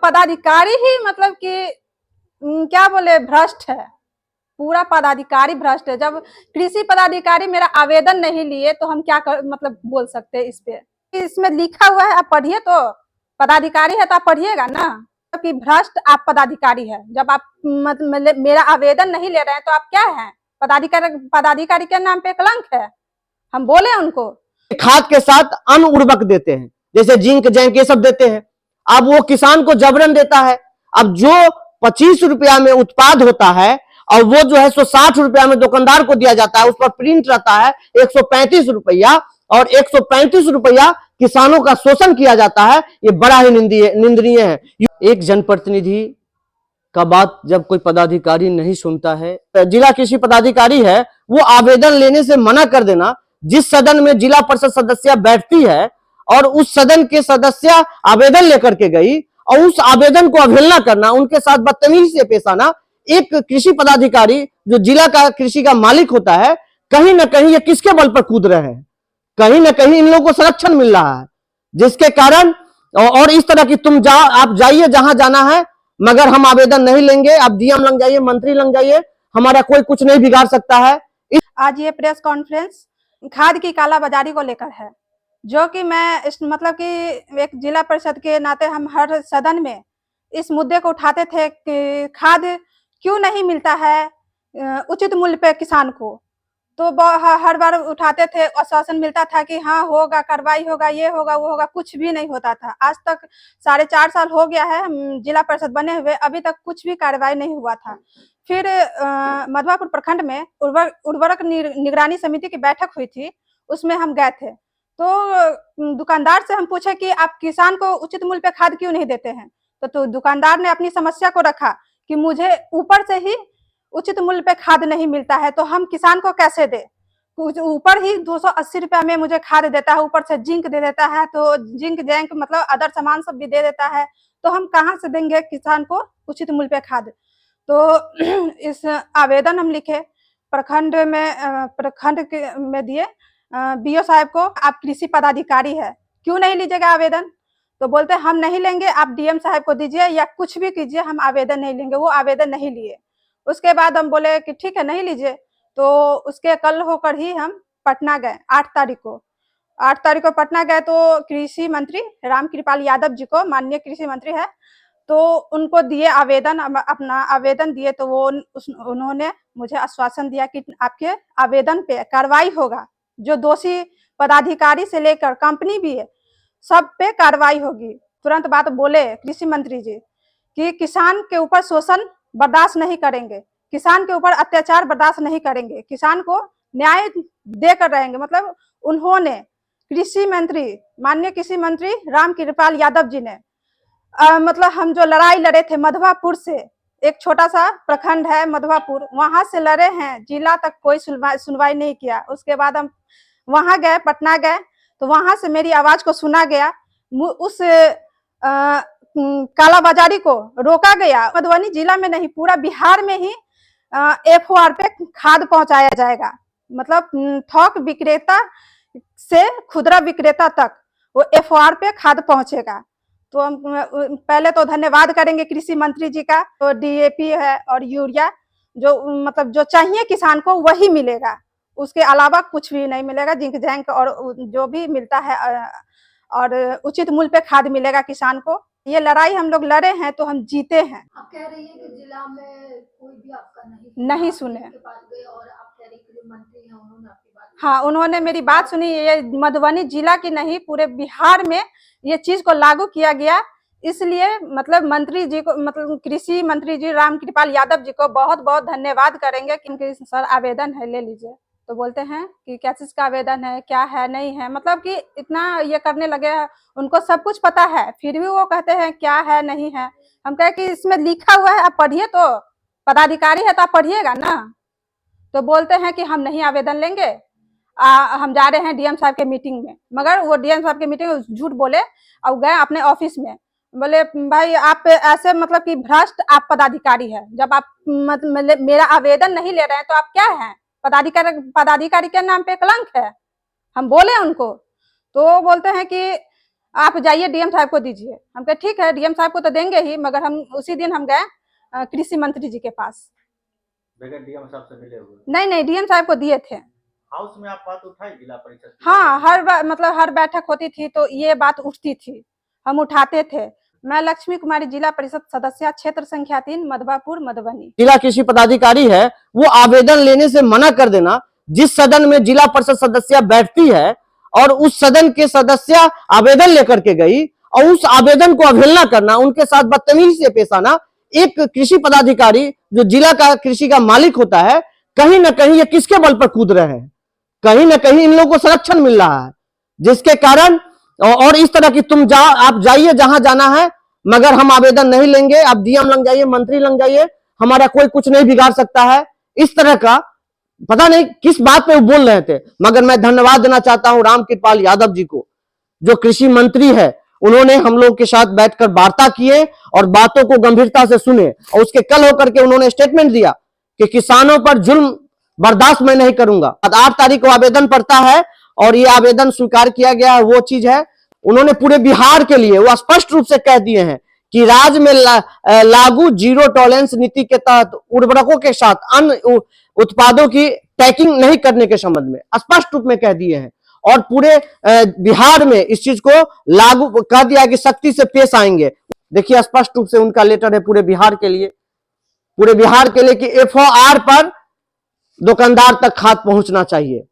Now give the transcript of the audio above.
पदाधिकारी ही मतलब कि क्या बोले भ्रष्ट है, पूरा पदाधिकारी भ्रष्ट है। जब कृषि पदाधिकारी मेरा आवेदन नहीं लिए तो हम क्या मतलब बोल सकते हैं इस पे। इसमें लिखा हुआ है, आप पढ़िए तो, पदाधिकारी है तो आप पढ़िएगा ना कि भ्रष्ट आप पदाधिकारी है। जब आप मतलब मेरा आवेदन नहीं ले रहे हैं तो आप क्या है, पदाधिकारी के नाम पे कलंक है। हम बोले उनको खाद के साथ अन्य उर्वरक देते हैं, जैसे जिंक जैंक ये सब देते हैं। अब वो किसान को जबरन देता है। अब जो 25 रुपया में उत्पाद होता है और वो जो है 160 रुपया में दुकानदार को दिया जाता है, उस पर प्रिंट रहता है 135 रुपया, और 135 रुपया किसानों का शोषण किया जाता है। ये बड़ा ही निंदनीय है। एक जनप्रतिनिधि का बात जब कोई पदाधिकारी नहीं सुनता है, जिला कृषि पदाधिकारी है वो आवेदन लेने से मना कर देना। जिस सदन में जिला परिषद सदस्य बैठती है और उस सदन के सदस्य आवेदन लेकर के गई और उस आवेदन को अवहेलना करना, उनके साथ बदतमीजी से पेश आना। एक कृषि पदाधिकारी जो जिला का कृषि का मालिक होता है, कहीं ना कहीं ये किसके बल पर कूद रहे हैं, कहीं ना कहीं इन लोगों को संरक्षण मिल रहा है, जिसके कारण और इस तरह की तुम आप जाइए जहां जाना है, मगर हम आवेदन नहीं लेंगे। आप डीएम लग जाइए, मंत्री लग जाइए, हमारा कोई कुछ नहीं बिगाड़ सकता है। आज ये प्रेस कॉन्फ्रेंस खाद की कालाबाजारी को लेकर है, जो कि मैं मतलब कि एक जिला परिषद के नाते हम हर सदन में इस मुद्दे को उठाते थे कि खाद क्यों नहीं मिलता है उचित मूल्य पे किसान को। तो हर बार उठाते थे, आश्वासन मिलता था कि हाँ होगा, कार्रवाई होगा, ये होगा, वो होगा, कुछ भी नहीं होता था। आज तक 4.5 साल हो गया है जिला परिषद बने हुए, अभी तक कुछ भी कार्रवाई नहीं हुआ था। फिर मधवापुर प्रखंड में उर्वरक निगरानी समिति की बैठक हुई थी, उसमें हम गए थे। तो दुकानदार से हम पूछे कि आप किसान को उचित मूल्य पे खाद क्यों नहीं देते हैं। तो दुकानदार ने अपनी समस्या को रखा कि मुझे ऊपर से ही उचित मूल्य पे खाद नहीं मिलता है, तो हम किसान को कैसे दे। ऊपर ही 280 रुपया में मुझे खाद देता है, ऊपर से जिंक दे देता है, तो जिंक जैंक मतलब अदर सामान सब भी दे देता है, तो हम कहाँ से देंगे किसान को उचित मूल्य पे खाद। तो इस आवेदन हम लिखे प्रखंड में दिए बीओ साहब को, आप कृषि पदाधिकारी है, क्यों नहीं लीजिएगा आवेदन। तो बोलते हम नहीं लेंगे, आप डीएम साहब को दीजिए या कुछ भी कीजिए, हम आवेदन नहीं लेंगे। वो आवेदन नहीं लिए। उसके बाद हम बोले कि ठीक है नहीं लीजिए। तो उसके कल होकर ही हम पटना गए 8 तारीख को। 8 तारीख को पटना गए तो कृषि मंत्री रामकृपाल यादव जी को, माननीय कृषि मंत्री है, तो उनको दिए आवेदन, अपना आवेदन दिए। तो वो उन्होंने मुझे आश्वासन दिया कि आपके आवेदन पे कार्रवाई होगा, जो दोषी पदाधिकारी से लेकर कंपनी भी है सब पे कार्रवाई होगी। तुरंत बात बोले कृषि मंत्री जी कि किसान के ऊपर शोषण बर्दाश्त नहीं करेंगे, किसान के ऊपर अत्याचार बर्दाश्त नहीं करेंगे, किसान को न्याय देकर रहेंगे। मतलब उन्होंने कृषि मंत्री, माननीय कृषि मंत्री रामकृपाल यादव जी ने मतलब हम जो लड़ाई लड़े थे मधवापुर से, एक छोटा सा प्रखंड है मधवापुर, वहां से लड़े हैं, जिला तक कोई सुनवाई नहीं किया। उसके बाद हम वहां गए, पटना गए, तो वहां से मेरी आवाज को सुना गया, उस कालाबाजारी को रोका गया। मधुबनी जिला में नहीं, पूरा बिहार में ही FOR पे खाद पहुंचाया जाएगा। मतलब थोक विक्रेता से खुदरा विक्रेता तक वो FOR पे खाद पहुंचेगा। तो हम पहले तो धन्यवाद करेंगे कृषि मंत्री जी का। तो DAP है और यूरिया जो मतलब जो चाहिए किसान को वही मिलेगा, उसके अलावा कुछ भी नहीं मिलेगा। जिंक जैंक और जो भी मिलता है और उचित मूल्य पे खाद मिलेगा किसान को। ये लड़ाई हम लोग लड़े हैं तो हम जीते हैं। आप कह रही है कि जिला में कोई भी आपका नहीं सुने के पास गए और आप कह रही कि जो मंत्री हैं उन्होंने आपकी बात, हाँ उन्होंने मेरी बात सुनी। ये मधुबनी जिला की नहीं, पूरे बिहार में ये चीज को लागू किया गया। इसलिए मतलब मंत्री जी को, मतलब कृषि मंत्री जी रामकृपाल यादव जी को बहुत बहुत धन्यवाद करेंगे कि सर आवेदन है ले लीजिए। तो बोलते हैं कि क्या चीज का आवेदन है, क्या है, नहीं है, मतलब कि इतना ये करने लगे हैं। उनको सब कुछ पता है, फिर भी वो कहते हैं क्या है, नहीं है। हम कहे कि इसमें लिखा हुआ है, आप पढ़िए तो, पदाधिकारी है तो आप पढ़िएगा ना। तो बोलते हैं कि हम नहीं आवेदन लेंगे, हम जा रहे हैं डीएम साहब के मीटिंग में। मगर वो डीएम साहब के मीटिंग में झूठ बोले और गए अपने ऑफिस में। बोले भाई आप ऐसे मतलब कि भ्रष्ट आप पदाधिकारी है, जब आप मतलब मेरा आवेदन नहीं ले रहे हैं तो आप क्या हैं, पदाधिकारी के नाम पे कलंक है। हम बोले उनको, तो बोलते हैं कि आप जाइए डीएम साहब को दीजिए। हम कहे ठीक है, डीएम साहब को तो देंगे ही, मगर हम उसी दिन हम गए कृषि मंत्री जी के पास। बगैर डीएम साहब से मिले हुए? नहीं, डीएम साहब को दिए थे। हाउस में आप बात उठाई जिला परिषद की? हाँ, मतलब हर बैठक होती थी तो ये बात उठती थी, हम उठाते थे। मैं लक्ष्मी कुमारी, जिला परिषद सदस्य, क्षेत्र संख्या 3, मधवापुर, मधुबनी। जिला कृषि पदाधिकारी है वो आवेदन लेने से मना कर देना। जिस सदन में जिला परिषद सदस्य बैठती है और उस सदन के सदस्य आवेदन लेकर के गई और उस आवेदन को अवहेलना करना, उनके साथ बदतमीजी से पेश आना, एक कृषि पदाधिकारी जो जिला का कृषि का मालिक होता है, कहीं ना कहीं ये किसके बल पर कूद रहे हैं? कहीं ना कहीं इन लोगों को संरक्षण मिल रहा है, जिसके कारण और इस तरह की तुम आप जाइए जहां जाना है, मगर हम आवेदन नहीं लेंगे। आप डीएम लग जाइए, मंत्री लग जाइए, हमारा कोई कुछ नहीं बिगाड़ सकता है। इस तरह का पता नहीं किस बात पे वो बोल रहे थे। मगर मैं धन्यवाद देना चाहता हूं रामकृपाल यादव जी को, जो कृषि मंत्री है। उन्होंने हम लोग के साथ बैठकर वार्ता किए और बातों को गंभीरता से सुने और उसके कल होकर के उन्होंने स्टेटमेंट दिया कि किसानों पर जुल्म बर्दाश्त मैं नहीं करूंगा। 8 तारीख को आवेदन पड़ता है और ये आवेदन स्वीकार किया गया है। वो चीज है, उन्होंने पूरे बिहार के लिए वो स्पष्ट रूप से कह दिए हैं कि राज्य में लागू जीरो टॉलरेंस नीति के तहत उर्वरकों के साथ अन्य उत्पादों की टैगिंग नहीं करने के संबंध में स्पष्ट रूप में कह दिए हैं और पूरे बिहार में इस चीज को लागू कर दिया कि सख्ती से पेश आएंगे। देखिए स्पष्ट रूप से उनका लेटर है पूरे बिहार के लिए कि FOR पर दुकानदार तक खाद पहुंचना चाहिए।